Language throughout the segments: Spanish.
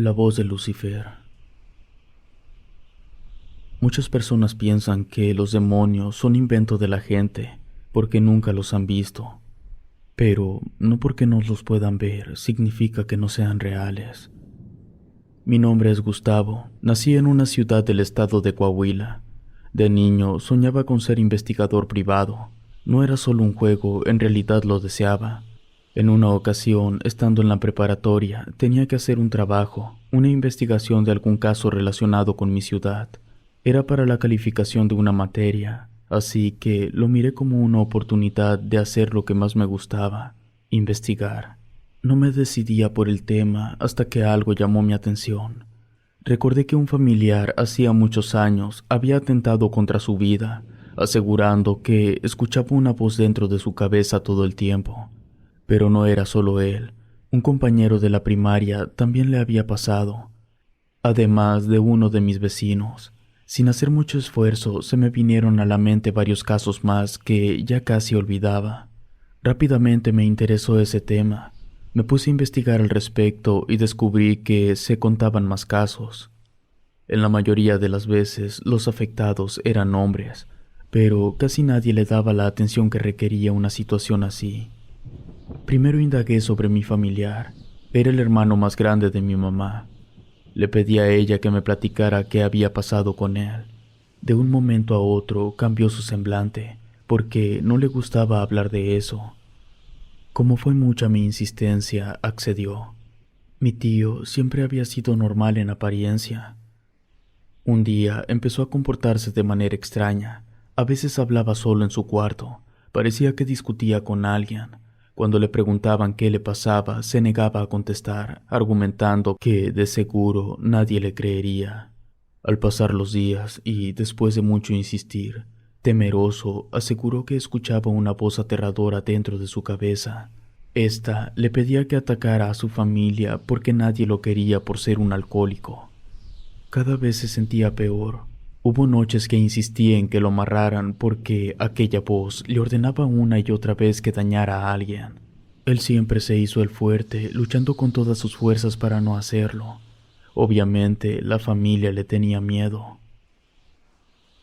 La voz de Lucifer. Muchas personas piensan que los demonios son invento de la gente porque nunca los han visto, pero no porque no los puedan ver significa que no sean reales. Mi nombre es Gustavo, nací en una ciudad del estado de Coahuila. De niño soñaba con ser investigador privado. No era solo un juego, en realidad lo deseaba. En una ocasión, estando en la preparatoria, tenía que hacer un trabajo, una investigación de algún caso relacionado con mi ciudad. Era para la calificación de una materia, así que lo miré como una oportunidad de hacer lo que más me gustaba, investigar. No me decidía por el tema hasta que algo llamó mi atención. Recordé que un familiar hacía muchos años había atentado contra su vida, asegurando que escuchaba una voz dentro de su cabeza todo el tiempo. Pero no era solo él, un compañero de la primaria también le había pasado, además de uno de mis vecinos. Sin hacer mucho esfuerzo, se me vinieron a la mente varios casos más que ya casi olvidaba. Rápidamente me interesó ese tema. Me puse a investigar al respecto y descubrí que se contaban más casos. En la mayoría de las veces, los afectados eran hombres, pero casi nadie le daba la atención que requería una situación así. Primero indagué sobre mi familiar. Era el hermano más grande de mi mamá. Le pedí a ella que me platicara qué había pasado con él. De un momento a otro cambió su semblante, porque no le gustaba hablar de eso. Como fue mucha mi insistencia, accedió. Mi tío siempre había sido normal en apariencia. Un día empezó a comportarse de manera extraña. A veces hablaba solo en su cuarto. Parecía que discutía con alguien. Cuando le preguntaban qué le pasaba, se negaba a contestar, argumentando que, de seguro, nadie le creería. Al pasar los días y después de mucho insistir, temeroso, aseguró que escuchaba una voz aterradora dentro de su cabeza. Esta le pedía que atacara a su familia porque nadie lo quería por ser un alcohólico. Cada vez se sentía peor. Hubo noches que insistí en que lo amarraran porque aquella voz le ordenaba una y otra vez que dañara a alguien. Él siempre se hizo el fuerte, luchando con todas sus fuerzas para no hacerlo. Obviamente, la familia le tenía miedo.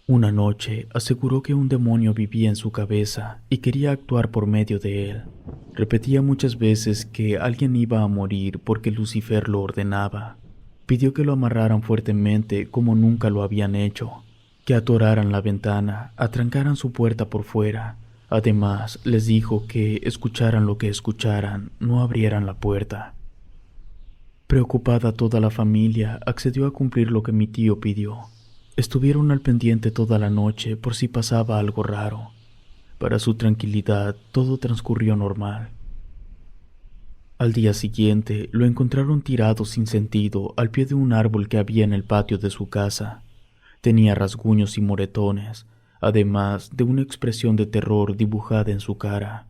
Una noche aseguró que un demonio vivía en su cabeza y quería actuar por medio de él. Repetía muchas veces que alguien iba a morir porque Lucifer lo ordenaba. Pidió que lo amarraran fuertemente como nunca lo habían hecho, que atoraran la ventana, atrancaran su puerta por fuera. Además, les dijo que escucharan lo que escucharan, no abrieran la puerta. Preocupada toda la familia, accedió a cumplir lo que mi tío pidió. Estuvieron al pendiente toda la noche por si pasaba algo raro. Para su tranquilidad, todo transcurrió normal. Al día siguiente, lo encontraron tirado sin sentido al pie de un árbol que había en el patio de su casa. Tenía rasguños y moretones, además de una expresión de terror dibujada en su cara.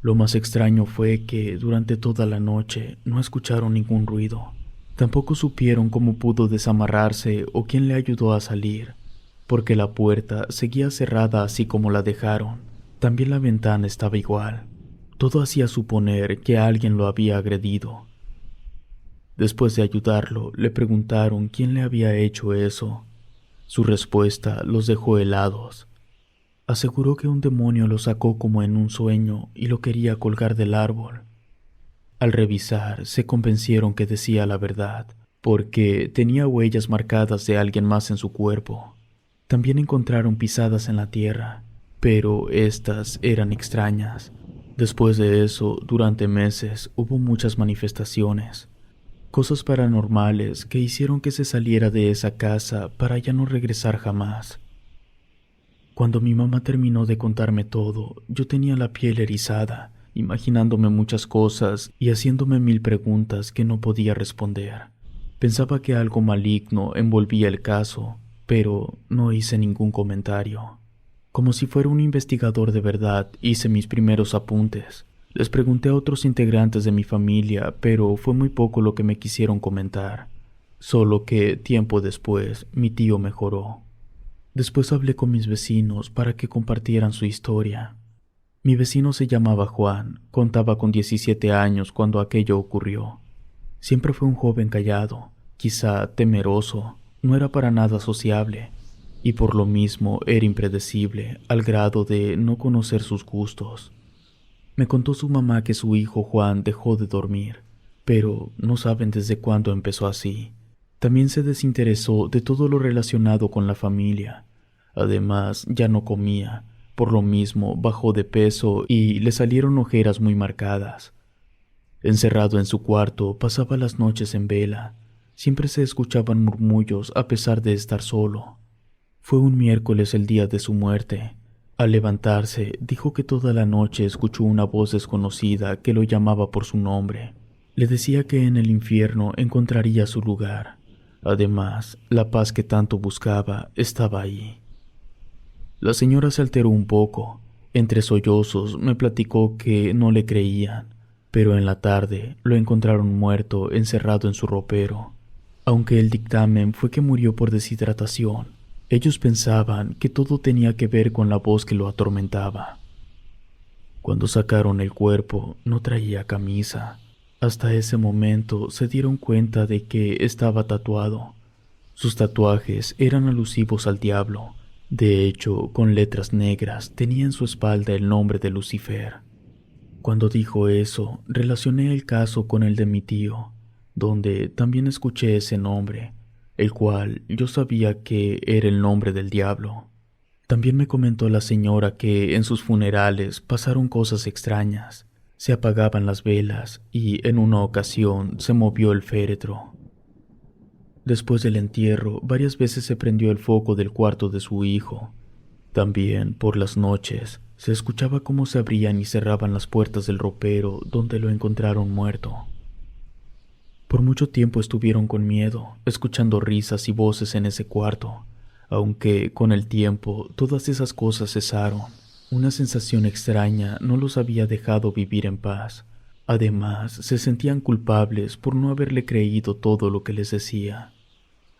Lo más extraño fue que, durante toda la noche, no escucharon ningún ruido. Tampoco supieron cómo pudo desamarrarse o quién le ayudó a salir, porque la puerta seguía cerrada así como la dejaron. También la ventana estaba igual. Todo hacía suponer que alguien lo había agredido. Después de ayudarlo, le preguntaron quién le había hecho eso. Su respuesta los dejó helados. Aseguró que un demonio lo sacó como en un sueño y lo quería colgar del árbol. Al revisar, se convencieron que decía la verdad, porque tenía huellas marcadas de alguien más en su cuerpo. También encontraron pisadas en la tierra, pero estas eran extrañas. Después de eso, durante meses, hubo muchas manifestaciones, cosas paranormales que hicieron que se saliera de esa casa para ya no regresar jamás. Cuando mi mamá terminó de contarme todo, yo tenía la piel erizada, imaginándome muchas cosas y haciéndome mil preguntas que no podía responder. Pensaba que algo maligno envolvía el caso, pero no hice ningún comentario. Como si fuera un investigador de verdad, hice mis primeros apuntes. Les pregunté a otros integrantes de mi familia, pero fue muy poco lo que me quisieron comentar. Solo que, tiempo después, mi tío mejoró. Después hablé con mis vecinos para que compartieran su historia. Mi vecino se llamaba Juan, contaba con 17 años cuando aquello ocurrió. Siempre fue un joven callado, quizá temeroso, no era para nada sociable, y por lo mismo era impredecible al grado de no conocer sus gustos. Me contó su mamá que su hijo Juan dejó de dormir, pero no saben desde cuándo empezó así. También se desinteresó de todo lo relacionado con la familia. Además, ya no comía, por lo mismo bajó de peso y le salieron ojeras muy marcadas. Encerrado en su cuarto, pasaba las noches en vela. Siempre se escuchaban murmullos a pesar de estar solo. Fue un miércoles el día de su muerte. Al levantarse, dijo que toda la noche escuchó una voz desconocida que lo llamaba por su nombre. Le decía que en el infierno encontraría su lugar. Además, la paz que tanto buscaba estaba ahí. La señora se alteró un poco. Entre sollozos me platicó que no le creían, pero en la tarde lo encontraron muerto encerrado en su ropero. Aunque el dictamen fue que murió por deshidratación, ellos pensaban que todo tenía que ver con la voz que lo atormentaba. Cuando sacaron el cuerpo, no traía camisa. Hasta ese momento se dieron cuenta de que estaba tatuado. Sus tatuajes eran alusivos al diablo. De hecho, con letras negras tenía en su espalda el nombre de Lucifer. Cuando dijo eso, relacioné el caso con el de mi tío, donde también escuché ese nombre, el cual yo sabía que era el nombre del diablo. También me comentó la señora que en sus funerales pasaron cosas extrañas. Se apagaban las velas y en una ocasión se movió el féretro. Después del entierro, varias veces se prendió el foco del cuarto de su hijo. También, por las noches, se escuchaba cómo se abrían y cerraban las puertas del ropero donde lo encontraron muerto. Por mucho tiempo estuvieron con miedo, escuchando risas y voces en ese cuarto, aunque con el tiempo todas esas cosas cesaron. Una sensación extraña no los había dejado vivir en paz. Además, se sentían culpables por no haberle creído todo lo que les decía.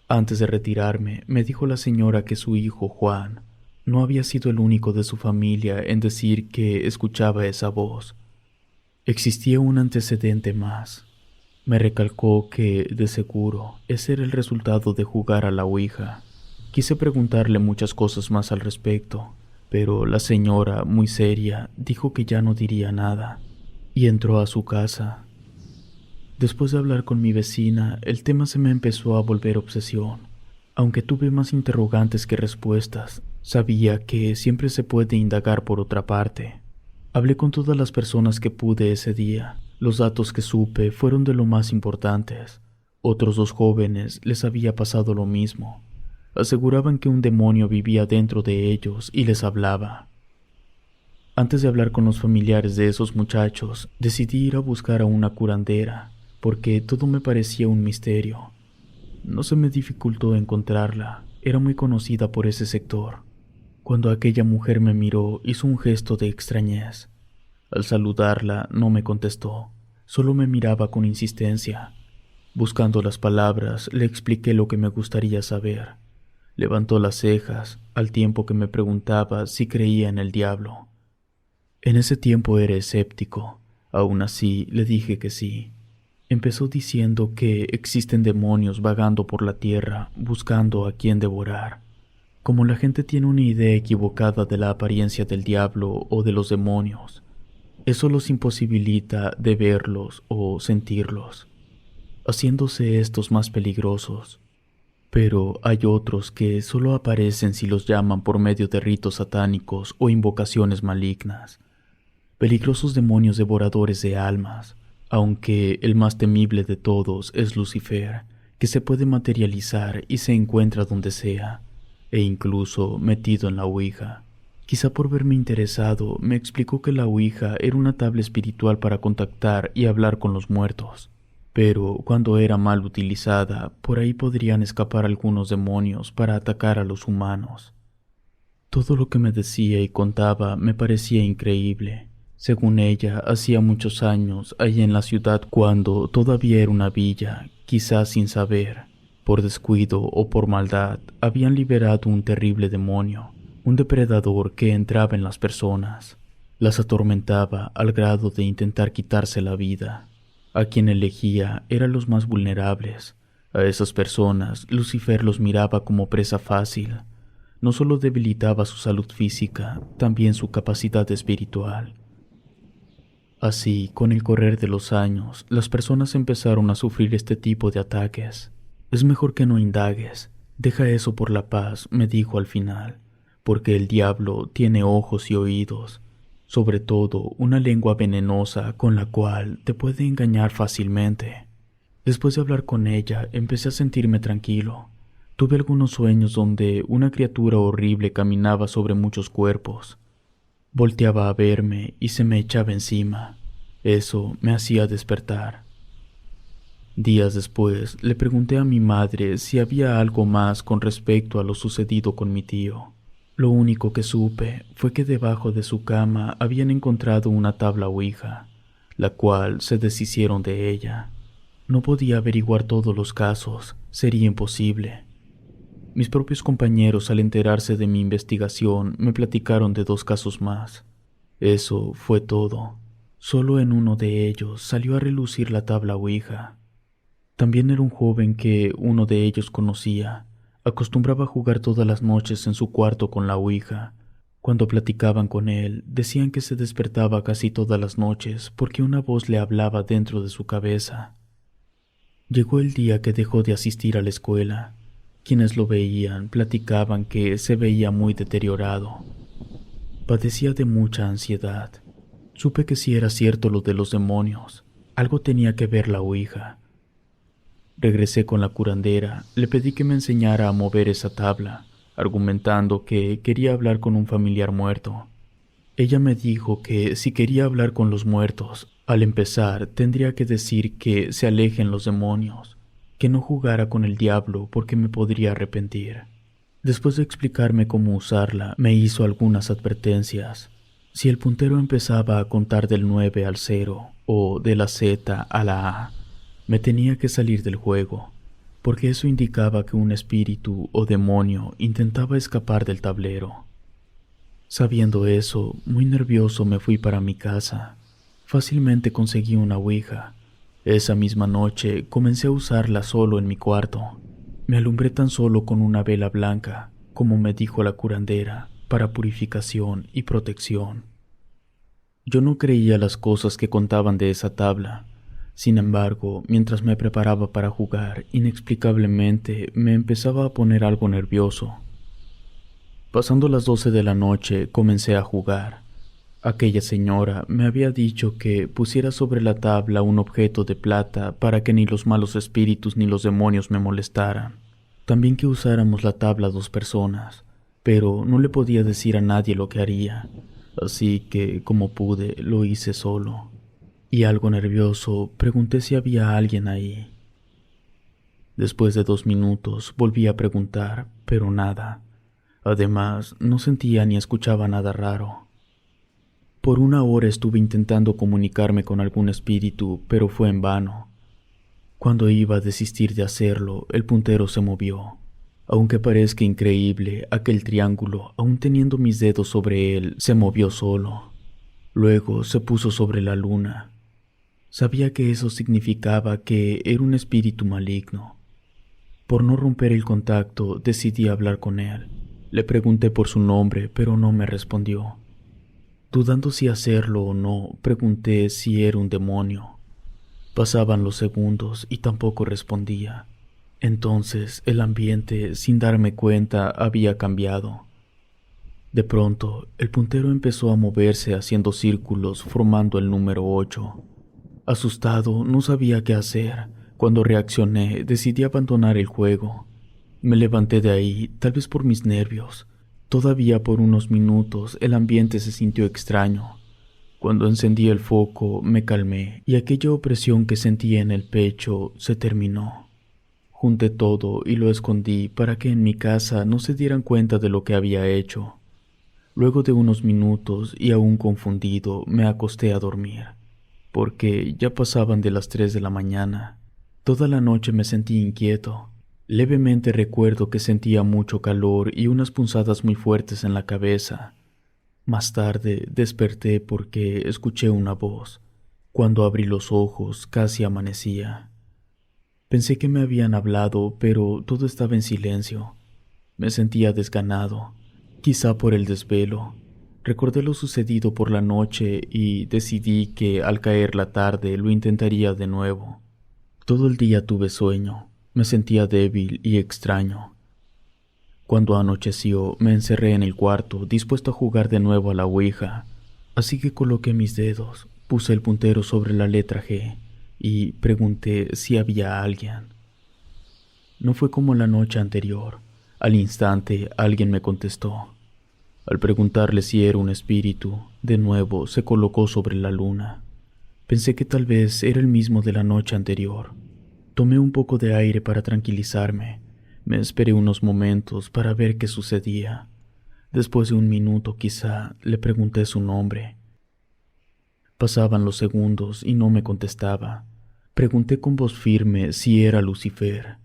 Antes de retirarme, me dijo la señora que su hijo, Juan, no había sido el único de su familia en decir que escuchaba esa voz. Existía un antecedente más. Me recalcó que, de seguro, ese era el resultado de jugar a la ouija. Quise preguntarle muchas cosas más al respecto, pero la señora, muy seria, dijo que ya no diría nada, y entró a su casa. Después de hablar con mi vecina, el tema se me empezó a volver obsesión. Aunque tuve más interrogantes que respuestas, sabía que siempre se puede indagar por otra parte. Hablé con todas las personas que pude ese día. Los datos que supe fueron de lo más importantes. Otros 2 jóvenes les había pasado lo mismo. Aseguraban que un demonio vivía dentro de ellos y les hablaba. Antes de hablar con los familiares de esos muchachos, decidí ir a buscar a una curandera, porque todo me parecía un misterio. No se me dificultó encontrarla, era muy conocida por ese sector. Cuando aquella mujer me miró, hizo un gesto de extrañez. Al saludarla, no me contestó, solo me miraba con insistencia. Buscando las palabras, le expliqué lo que me gustaría saber. Levantó las cejas, al tiempo que me preguntaba si creía en el diablo. En ese tiempo era escéptico, aún así le dije que sí. Empezó diciendo que existen demonios vagando por la tierra buscando a quien devorar. Como la gente tiene una idea equivocada de la apariencia del diablo o de los demonios, eso los imposibilita de verlos o sentirlos, haciéndose estos más peligrosos. Pero hay otros que solo aparecen si los llaman por medio de ritos satánicos o invocaciones malignas. Peligrosos demonios devoradores de almas, aunque el más temible de todos es Lucifer, que se puede materializar y se encuentra donde sea, e incluso metido en la ouija. Quizá por verme interesado, me explicó que la ouija era una tabla espiritual para contactar y hablar con los muertos. Pero cuando era mal utilizada, por ahí podrían escapar algunos demonios para atacar a los humanos. Todo lo que me decía y contaba me parecía increíble. Según ella, hacía muchos años, allí en la ciudad, cuando todavía era una villa, quizás sin saber, por descuido o por maldad, habían liberado un terrible demonio, un depredador que entraba en las personas. Las atormentaba al grado de intentar quitarse la vida. A quien elegía eran los más vulnerables. A esas personas, Lucifer los miraba como presa fácil. No solo debilitaba su salud física, también su capacidad espiritual. Así, con el correr de los años, las personas empezaron a sufrir este tipo de ataques. Es mejor que no indagues. Deja eso por la paz, me dijo al final, porque el diablo tiene ojos y oídos, sobre todo una lengua venenosa con la cual te puede engañar fácilmente. Después de hablar con ella, empecé a sentirme tranquilo. Tuve algunos sueños donde una criatura horrible caminaba sobre muchos cuerpos. Volteaba a verme y se me echaba encima. Eso me hacía despertar. Días después, le pregunté a mi madre si había algo más con respecto a lo sucedido con mi tío. Lo único que supe fue que debajo de su cama habían encontrado una tabla ouija, la cual se deshicieron de ella. No podía averiguar todos los casos, sería imposible. Mis propios compañeros, al enterarse de mi investigación, me platicaron de 2 casos más. Eso fue todo. Solo en uno de ellos salió a relucir la tabla ouija. También era un joven que uno de ellos conocía. Acostumbraba a jugar todas las noches en su cuarto con la ouija. Cuando platicaban con él, decían que se despertaba casi todas las noches porque una voz le hablaba dentro de su cabeza. Llegó el día que dejó de asistir a la escuela. Quienes lo veían platicaban que se veía muy deteriorado. Padecía de mucha ansiedad. Supe que si era cierto lo de los demonios, algo tenía que ver la ouija. Regresé con la curandera, le pedí que me enseñara a mover esa tabla, argumentando que quería hablar con un familiar muerto. Ella me dijo que si quería hablar con los muertos, al empezar tendría que decir que se alejen los demonios, que no jugara con el diablo porque me podría arrepentir. Después de explicarme cómo usarla, me hizo algunas advertencias. Si el puntero empezaba a contar del 9 al 0 o de la Z a la A, me tenía que salir del juego, porque eso indicaba que un espíritu o demonio intentaba escapar del tablero. Sabiendo eso, muy nervioso me fui para mi casa. Fácilmente conseguí una ouija. Esa misma noche comencé a usarla solo en mi cuarto. Me alumbré tan solo con una vela blanca, como me dijo la curandera, para purificación y protección. Yo no creía las cosas que contaban de esa tabla. Sin embargo, mientras me preparaba para jugar, inexplicablemente me empezaba a poner algo nervioso. Pasando las 12 de la noche, comencé a jugar. Aquella señora me había dicho que pusiera sobre la tabla un objeto de plata para que ni los malos espíritus ni los demonios me molestaran. También que usáramos la tabla 2 personas, pero no le podía decir a nadie lo que haría, así que, como pude, lo hice solo. Y algo nervioso, pregunté si había alguien ahí. Después de 2 minutos, volví a preguntar, pero nada. Además, no sentía ni escuchaba nada raro. Por 1 hora estuve intentando comunicarme con algún espíritu, pero fue en vano. Cuando iba a desistir de hacerlo, el puntero se movió. Aunque parezca increíble, aquel triángulo, aún teniendo mis dedos sobre él, se movió solo. Luego se puso sobre la luna. Sabía que eso significaba que era un espíritu maligno. Por no romper el contacto, decidí hablar con él. Le pregunté por su nombre, pero no me respondió. Dudando si hacerlo o no, pregunté si era un demonio. Pasaban los segundos y tampoco respondía. Entonces el ambiente, sin darme cuenta, había cambiado. De pronto, el puntero empezó a moverse haciendo círculos formando el número 8. Asustado, no sabía qué hacer. Cuando reaccioné, decidí abandonar el juego. Me levanté de ahí, tal vez por mis nervios. Todavía por unos minutos el ambiente se sintió extraño. Cuando encendí el foco, me calmé y aquella opresión que sentía en el pecho se terminó. Junté todo y lo escondí para que en mi casa no se dieran cuenta de lo que había hecho. Luego de unos minutos y aún confundido, me acosté a dormir, porque ya pasaban de las 3 de la mañana. Toda la noche me sentí inquieto. Levemente recuerdo que sentía mucho calor y unas punzadas muy fuertes en la cabeza. Más tarde desperté porque escuché una voz. Cuando abrí los ojos, casi amanecía. Pensé que me habían hablado, pero todo estaba en silencio. Me sentía desganado, quizá por el desvelo. Recordé lo sucedido por la noche y decidí que al caer la tarde lo intentaría de nuevo. Todo el día tuve sueño, me sentía débil y extraño. Cuando anocheció, me encerré en el cuarto, dispuesto a jugar de nuevo a la ouija. Así que coloqué mis dedos, puse el puntero sobre la letra G y pregunté si había alguien. No fue como la noche anterior. Al instante, alguien me contestó. Al preguntarle si era un espíritu, de nuevo se colocó sobre la luna. Pensé que tal vez era el mismo de la noche anterior. Tomé un poco de aire para tranquilizarme. Me esperé unos momentos para ver qué sucedía. Después de un minuto quizá le pregunté su nombre. Pasaban los segundos y no me contestaba. Pregunté con voz firme si era Lucifer.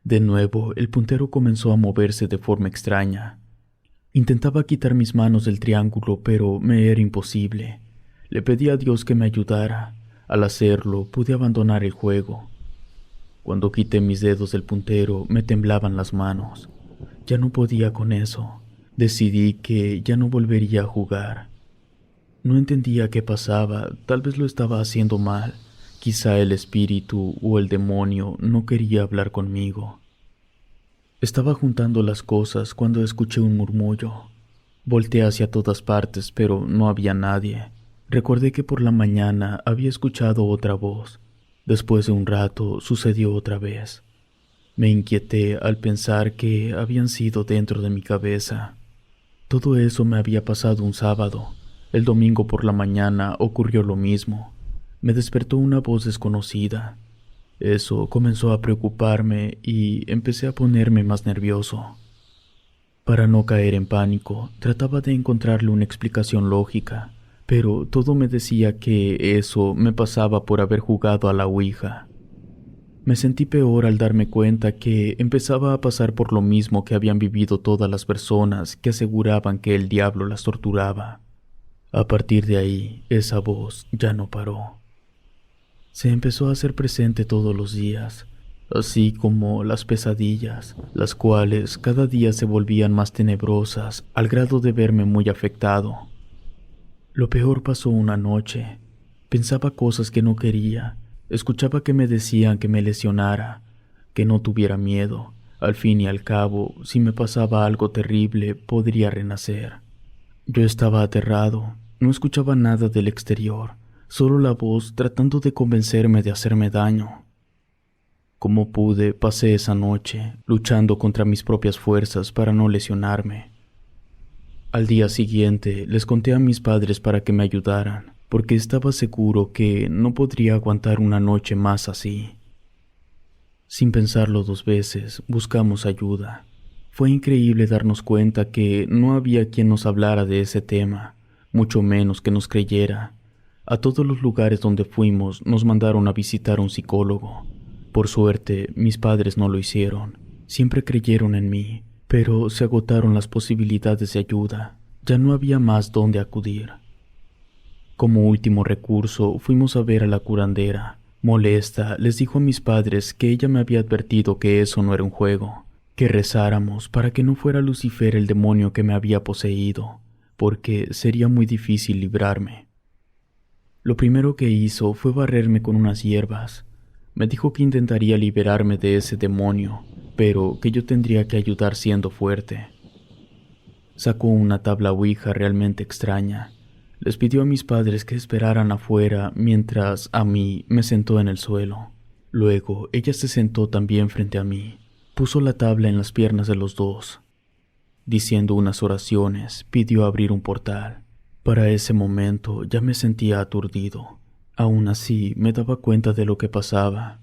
De nuevo, el puntero comenzó a moverse de forma extraña. Intentaba quitar mis manos del triángulo, pero me era imposible. Le pedí a Dios que me ayudara. Al hacerlo, pude abandonar el juego. Cuando quité mis dedos del puntero, me temblaban las manos. Ya no podía con eso. Decidí que ya no volvería a jugar. No entendía qué pasaba, tal vez lo estaba haciendo mal. Quizá el espíritu o el demonio no quería hablar conmigo. Estaba juntando las cosas cuando escuché un murmullo. Volteé hacia todas partes, pero no había nadie. Recordé que por la mañana había escuchado otra voz. Después de un rato sucedió otra vez. Me inquieté al pensar que habían sido dentro de mi cabeza. Todo eso me había pasado un sábado. El domingo por la mañana ocurrió lo mismo. Me despertó una voz desconocida. Eso comenzó a preocuparme y empecé a ponerme más nervioso. Para no caer en pánico, trataba de encontrarle una explicación lógica, pero todo me decía que eso me pasaba por haber jugado a la ouija. Me sentí peor al darme cuenta que empezaba a pasar por lo mismo que habían vivido todas las personas que aseguraban que el diablo las torturaba. A partir de ahí, esa voz ya no paró. Se empezó a hacer presente todos los días, así como las pesadillas, las cuales cada día se volvían más tenebrosas al grado de verme muy afectado. Lo peor pasó una noche. Pensaba cosas que no quería, escuchaba que me decían que me lesionara, que no tuviera miedo. Al fin y al cabo, si me pasaba algo terrible, podría renacer. Yo estaba aterrado, no escuchaba nada del exterior, solo la voz tratando de convencerme de hacerme daño. Como pude, pasé esa noche, luchando contra mis propias fuerzas para no lesionarme. Al día siguiente, les conté a mis padres para que me ayudaran, porque estaba seguro que no podría aguantar una noche más así. Sin pensarlo dos veces, buscamos ayuda. Fue increíble darnos cuenta que no había quien nos hablara de ese tema, mucho menos que nos creyera. A todos los lugares donde fuimos nos mandaron a visitar a un psicólogo. Por suerte, mis padres no lo hicieron. Siempre creyeron en mí, pero se agotaron las posibilidades de ayuda. Ya no había más dónde acudir. Como último recurso, fuimos a ver a la curandera. Molesta, les dijo a mis padres que ella me había advertido que eso no era un juego, que rezáramos para que no fuera Lucifer el demonio que me había poseído, porque sería muy difícil librarme. Lo primero que hizo fue barrerme con unas hierbas. Me dijo que intentaría liberarme de ese demonio, pero que yo tendría que ayudar siendo fuerte. Sacó una tabla ouija realmente extraña. Les pidió a mis padres que esperaran afuera mientras a mí me sentó en el suelo. Luego ella se sentó también frente a mí. Puso la tabla en las piernas de los dos. Diciendo unas oraciones, pidió abrir un portal. Para ese momento ya me sentía aturdido. Aún así, me daba cuenta de lo que pasaba.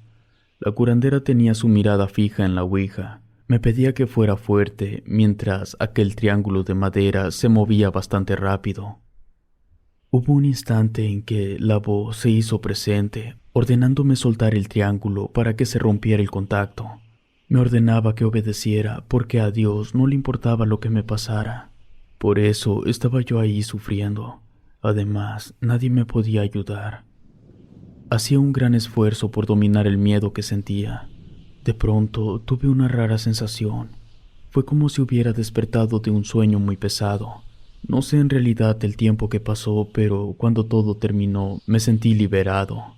La curandera tenía su mirada fija en la ouija. Me pedía que fuera fuerte, mientras aquel triángulo de madera se movía bastante rápido. Hubo un instante en que la voz se hizo presente, ordenándome soltar el triángulo para que se rompiera el contacto. Me ordenaba que obedeciera porque a Dios no le importaba lo que me pasara. Por eso estaba yo ahí sufriendo. Además, nadie me podía ayudar. Hacía un gran esfuerzo por dominar el miedo que sentía. De pronto tuve una rara sensación. Fue como si hubiera despertado de un sueño muy pesado. No sé en realidad el tiempo que pasó, pero cuando todo terminó me sentí liberado.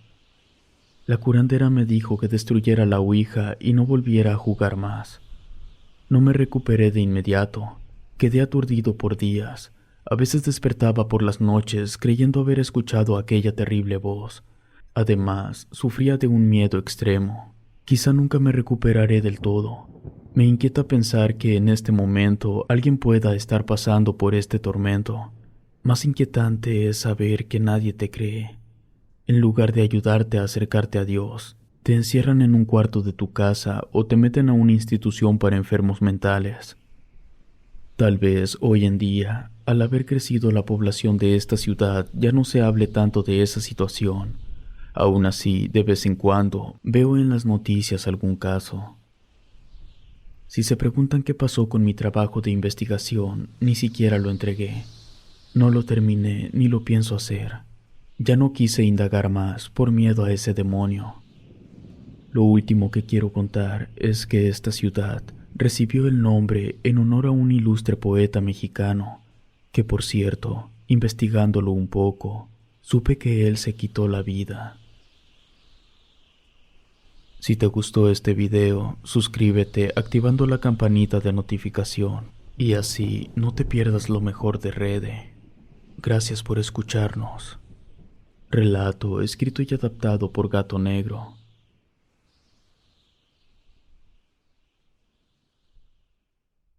La curandera me dijo que destruyera la ouija y no volviera a jugar más. No me recuperé de inmediato. Quedé aturdido por días. A veces despertaba por las noches creyendo haber escuchado aquella terrible voz. Además, sufría de un miedo extremo. Quizá nunca me recuperaré del todo. Me inquieta pensar que en este momento alguien pueda estar pasando por este tormento. Más inquietante es saber que nadie te cree. En lugar de ayudarte a acercarte a Dios, te encierran en un cuarto de tu casa o te meten a una institución para enfermos mentales. Tal vez hoy en día, al haber crecido la población de esta ciudad, ya no se hable tanto de esa situación. Aún así, de vez en cuando, veo en las noticias algún caso. Si se preguntan qué pasó con mi trabajo de investigación, ni siquiera lo entregué. No lo terminé ni lo pienso hacer. Ya no quise indagar más por miedo a ese demonio. Lo último que quiero contar es que esta ciudad recibió el nombre en honor a un ilustre poeta mexicano, que por cierto, investigándolo un poco, supe que él se quitó la vida. Si te gustó este video, suscríbete activando la campanita de notificación y así no te pierdas lo mejor de Rede. Gracias por escucharnos. Relato escrito y adaptado por Gato Negro.